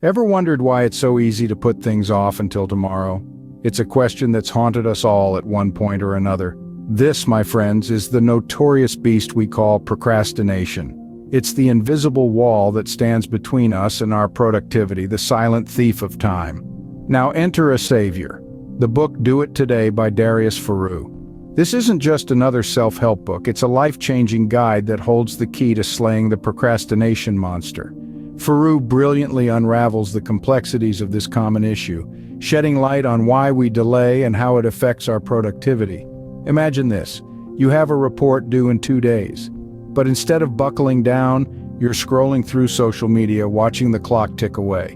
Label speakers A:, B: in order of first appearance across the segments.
A: Ever wondered why it's so easy to put things off until tomorrow? It's a question that's haunted us all at one point or another. This, my friends, is the notorious beast we call procrastination. It's the invisible wall that stands between us and our productivity, the silent thief of time. Now enter a savior. The book Do It Today by Darius Foroux. This isn't just another self-help book, it's a life-changing guide that holds the key to slaying the procrastination monster. Foroux brilliantly unravels the complexities of this common issue, shedding light on why we delay and how it affects our productivity. Imagine this: you have a report due in 2 days, but instead of buckling down, you're scrolling through social media, watching the clock tick away.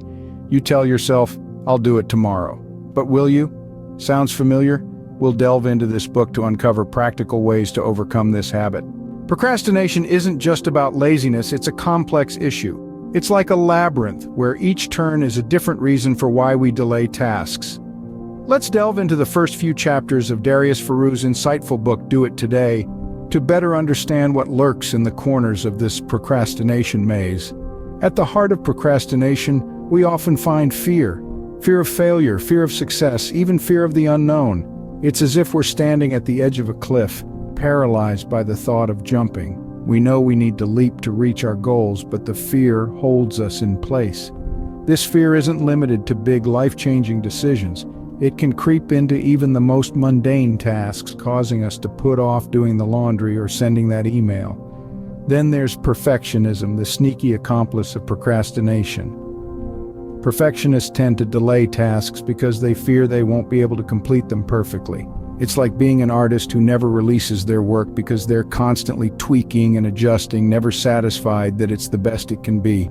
A: You tell yourself, "I'll do it tomorrow." But will you? Sounds familiar? We'll delve into this book to uncover practical ways to overcome this habit. Procrastination isn't just about laziness, it's a complex issue. It's like a labyrinth, where each turn is a different reason for why we delay tasks. Let's delve into the first few chapters of Darius Foroux's insightful book, Do It Today, to better understand what lurks in the corners of this procrastination maze. At the heart of procrastination, we often find fear. Fear of failure, fear of success, even fear of the unknown. It's as if we're standing at the edge of a cliff, paralyzed by the thought of jumping. We know we need to leap to reach our goals, but the fear holds us in place. This fear isn't limited to big, life-changing decisions. It can creep into even the most mundane tasks, causing us to put off doing the laundry or sending that email. Then there's perfectionism, the sneaky accomplice of procrastination. Perfectionists tend to delay tasks because they fear they won't be able to complete them perfectly. It's like being an artist who never releases their work because they're constantly tweaking and adjusting, never satisfied that it's the best it can be.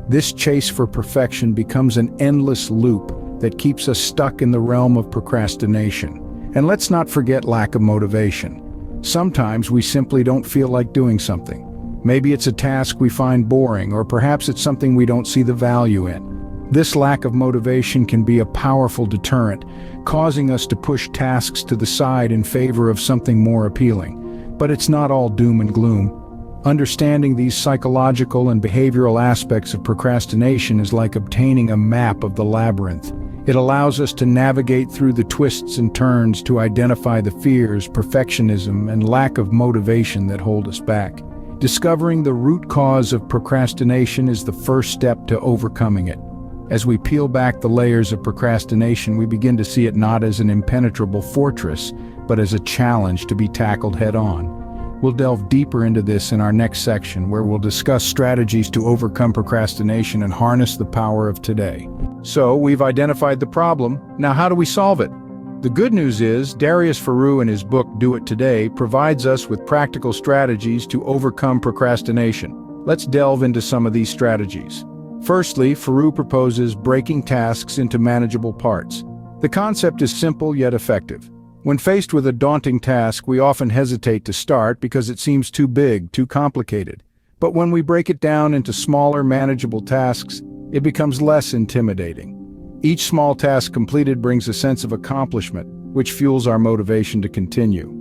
A: This chase for perfection becomes an endless loop that keeps us stuck in the realm of procrastination. And let's not forget lack of motivation. Sometimes we simply don't feel like doing something. Maybe it's a task we find boring, or perhaps it's something we don't see the value in. This lack of motivation can be a powerful deterrent, causing us to push tasks to the side in favor of something more appealing. But it's not all doom and gloom. Understanding these psychological and behavioral aspects of procrastination is like obtaining a map of the labyrinth. It allows us to navigate through the twists and turns to identify the fears, perfectionism, and lack of motivation that hold us back. Discovering the root cause of procrastination is the first step to overcoming it. As we peel back the layers of procrastination, we begin to see it not as an impenetrable fortress, but as a challenge to be tackled head-on. We'll delve deeper into this in our next section, where we'll discuss strategies to overcome procrastination and harness the power of today. So, we've identified the problem. Now, how do we solve it? The good news is, Darius Foroux in his book Do It Today provides us with practical strategies to overcome procrastination. Let's delve into some of these strategies. Firstly, Foroux proposes breaking tasks into manageable parts. The concept is simple yet effective. When faced with a daunting task, we often hesitate to start because it seems too big, too complicated. But when we break it down into smaller, manageable tasks, it becomes less intimidating. Each small task completed brings a sense of accomplishment, which fuels our motivation to continue.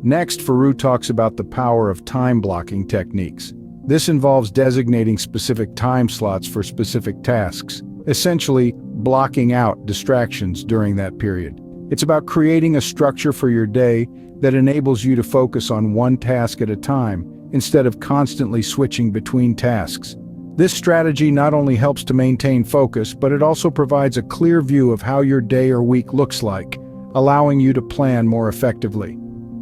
A: Next, Foroux talks about the power of time-blocking techniques. This involves designating specific time slots for specific tasks, essentially blocking out distractions during that period. It's about creating a structure for your day that enables you to focus on one task at a time, instead of constantly switching between tasks. This strategy not only helps to maintain focus, but it also provides a clear view of how your day or week looks like, allowing you to plan more effectively.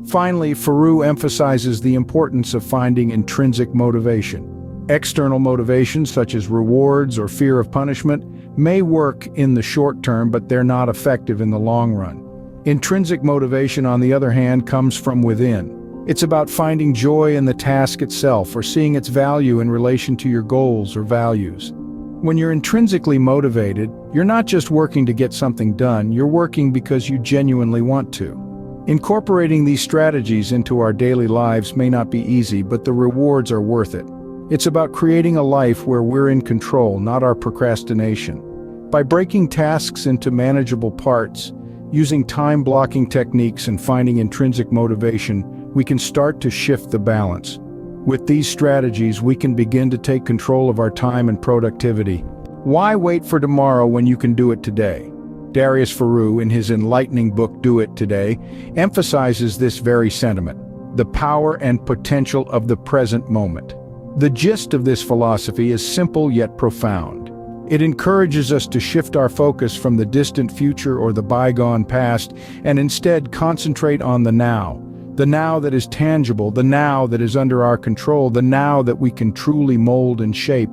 A: Finally, Foroux emphasizes the importance of finding intrinsic motivation. External motivations, such as rewards or fear of punishment, may work in the short term, but they're not effective in the long run. Intrinsic motivation, on the other hand, comes from within. It's about finding joy in the task itself or seeing its value in relation to your goals or values. When you're intrinsically motivated, you're not just working to get something done, you're working because you genuinely want to. Incorporating these strategies into our daily lives may not be easy, but the rewards are worth it. It's about creating a life where we're in control, not our procrastination. By breaking tasks into manageable parts, using time-blocking techniques and finding intrinsic motivation, we can start to shift the balance. With these strategies, we can begin to take control of our time and productivity. Why wait for tomorrow when you can do it today? Darius Foroux, in his enlightening book Do It Today, emphasizes this very sentiment, the power and potential of the present moment. The gist of this philosophy is simple yet profound. It encourages us to shift our focus from the distant future or the bygone past and instead concentrate on the now that is tangible, the now that is under our control, the now that we can truly mold and shape.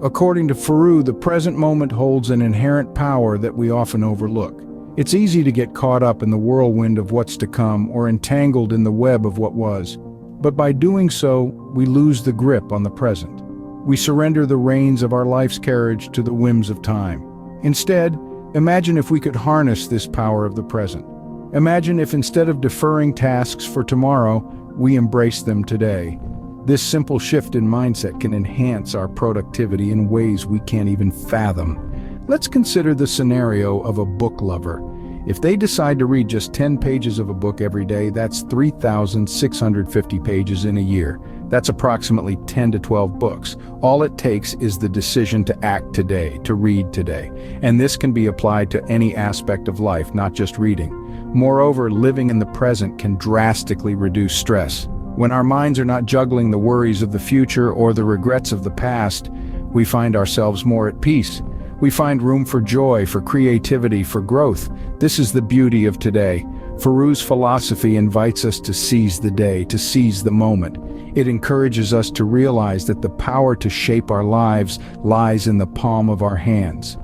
A: According to Foroux, the present moment holds an inherent power that we often overlook. It's easy to get caught up in the whirlwind of what's to come or entangled in the web of what was. But by doing so, we lose the grip on the present. We surrender the reins of our life's carriage to the whims of time. Instead, imagine if we could harness this power of the present. Imagine if instead of deferring tasks for tomorrow, we embrace them today. This simple shift in mindset can enhance our productivity in ways we can't even fathom. Let's consider the scenario of a book lover. If they decide to read just 10 pages of a book every day, that's 3,650 pages in a year. That's approximately 10 to 12 books. All it takes is the decision to act today, to read today. And this can be applied to any aspect of life, not just reading. Moreover, living in the present can drastically reduce stress. When our minds are not juggling the worries of the future or the regrets of the past, we find ourselves more at peace. We find room for joy, for creativity, for growth. This is the beauty of today. Foroux's philosophy invites us to seize the day, to seize the moment. It encourages us to realize that the power to shape our lives lies in the palm of our hands.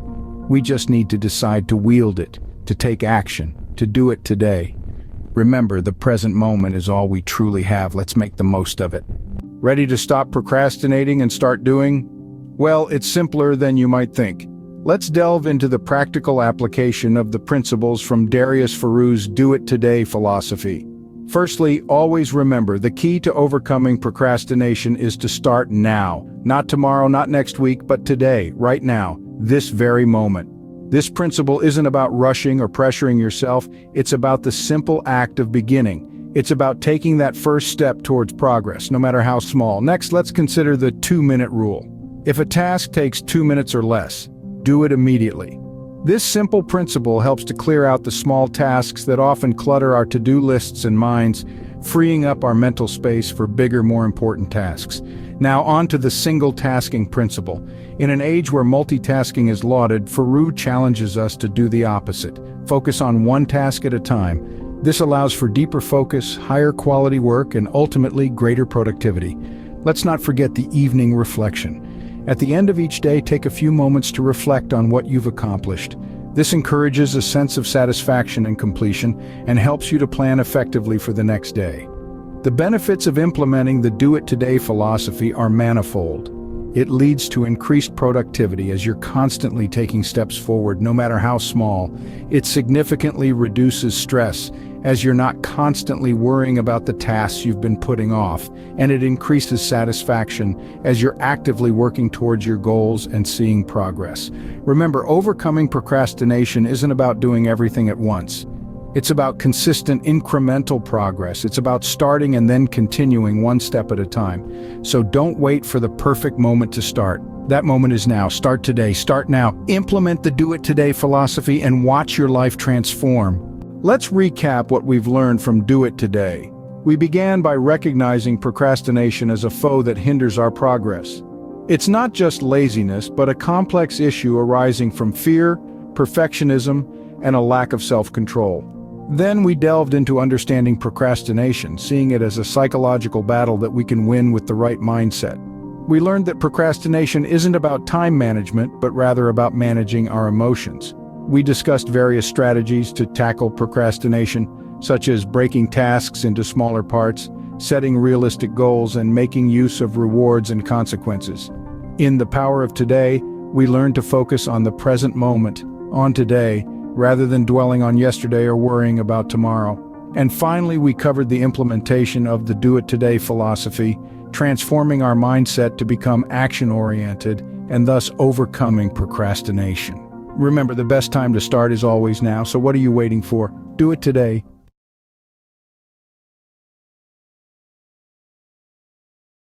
A: We just need to decide to wield it, to take action, to do it today. Remember, the present moment is all we truly have. Let's make the most of it. Ready to stop procrastinating and start doing? Well, it's simpler than you might think. Let's delve into the practical application of the principles from Darius Foroux's Do It Today philosophy. Firstly, always remember, the key to overcoming procrastination is to start now. Not tomorrow, not next week, but today, right now, this very moment. This principle isn't about rushing or pressuring yourself, it's about the simple act of beginning. It's about taking that first step towards progress, no matter how small. Next, let's consider the 2-minute rule. If a task takes 2 minutes or less, do it immediately. This simple principle helps to clear out the small tasks that often clutter our to-do lists and minds, freeing up our mental space for bigger, more important tasks. Now on to the single-tasking principle. In an age where multitasking is lauded, Foroux challenges us to do the opposite. Focus on one task at a time. This allows for deeper focus, higher quality work, and ultimately greater productivity. Let's not forget the evening reflection. At the end of each day, take a few moments to reflect on what you've accomplished. This encourages a sense of satisfaction and completion and helps you to plan effectively for the next day. The benefits of implementing the Do It Today philosophy are manifold. It leads to increased productivity as you're constantly taking steps forward, no matter how small. It significantly reduces stress as you're not constantly worrying about the tasks you've been putting off, and it increases satisfaction as you're actively working towards your goals and seeing progress. Remember, overcoming procrastination isn't about doing everything at once. It's about consistent incremental progress. It's about starting and then continuing one step at a time. So don't wait for the perfect moment to start. That moment is now. Start today. Start now. Implement the Do It Today philosophy and watch your life transform. Let's recap what we've learned from Do It Today. We began by recognizing procrastination as a foe that hinders our progress. It's not just laziness, but a complex issue arising from fear, perfectionism, and a lack of self-control. Then we delved into understanding procrastination, seeing it as a psychological battle that we can win with the right mindset. We learned that procrastination isn't about time management, but rather about managing our emotions. We discussed various strategies to tackle procrastination, such as breaking tasks into smaller parts, setting realistic goals, and making use of rewards and consequences. In The Power of Today, we learned to focus on the present moment, on today, rather than dwelling on yesterday or worrying about tomorrow. And finally, we covered the implementation of the Do It Today philosophy, transforming our mindset to become action-oriented and thus overcoming procrastination. Remember, the best time to start is always now, so what are you waiting for? Do it today.